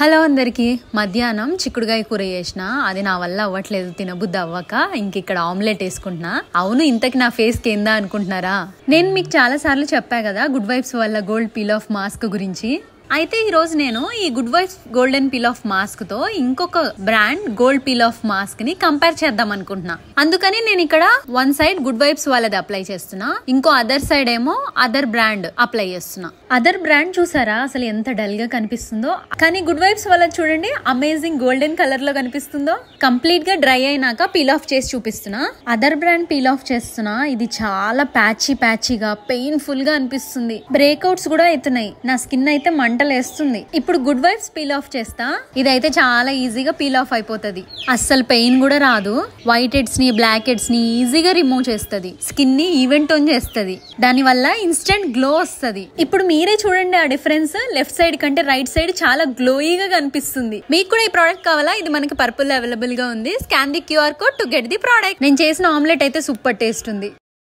Hello అందరికి మధ్యాహ్నం చిక్కుడుగాయ కూర చేసిన అది నా వల్ల అవ్వట్లేదు తినబుద్ధి అవ్వక ఇంక ఇక్కడ ఆమ్లెట్ వేసుకుంటున్నా. అవును ఇంతకి నా ఫేస్ కి ఏందా అనుకుంటున్నారా? నేను మీకు చాలా సార్లు చెప్పా కదా గుడ్ వైబ్స్ వల్ల గోల్డ్ పీల్ ఆఫ్ మాస్క్ గురించి. అయితే ఈ రోజు నేను ఈ good vibes golden peel off mask తో ఇంకొక brand gold peel off mask ని కంపేర్ చేద్దాం అనుకుంటున్నా. అందుకని నేను ఇక్కడ వన్ సైడ్ గుడ్ వైబ్స్ వాళ్ళది అప్లై చేస్తున్నా, ఇంకో అదర్ సైడ్ ఏమో అదర్ బ్రాండ్ అప్లై చేస్తున్నా. అదర్ బ్రాండ్ చూసారా అసలు ఎంత డల్ గా కనిపిస్తుందో, కానీ గుడ్ వైబ్స్ వాళ్ళది చూడండి అమేజింగ్ గోల్డెన్ కలర్ లో కనిపిస్తుందో. కంప్లీట్ గా డ్రై అయినాక పీల్ ఆఫ్ చేసి చూపిస్తున్నా. అదర్ బ్రాండ్ పీల్ ఆఫ్ చేస్తున్నా, ఇది చాలా ప్యాచీగా పెయిన్ఫుల్ గా అనిపిస్తుంది. బ్రేక్అవుట్స్ కూడా అవుతున్నాయి, నా స్కిన్ అయితే మంటలేస్తుంది. ఇప్పుడు గుడ్ వైబ్స్ పీల్ ఆఫ్ చేస్తా, ఇదైతే చాలా ఈజీగా పీల్ ఆఫ్ అయిపోతుంది. అస్సలు పెయిన్ కూడా రాదు. వైట్ హెడ్స్ ని బ్లాక్ హెడ్స్ ని ఈజీగా రిమూవ్ చేస్తుంది, స్కిన్ ని ఈవెన్ టోన్ చేస్తుంది, దాని వల్ల ఇన్స్టెంట్ గ్లో వస్తుంది. ఇప్పుడు మీరే చూడండి ఆ డిఫరెన్స్, లెఫ్ట్ సైడ్ కంటే రైట్ సైడ్ చాలా గ్లోయిగా కనిపిస్తుంది. మీకు కూడా ఈ ప్రోడక్ట్ కావాలా? ఇది మనకి పర్పుల్ అవైలబుల్ గా ఉంది. Scan the QR code to get the product. నేను చేసిన ఆమ్లెట్ అయితే సూపర్ టేస్ట్ ఉంది.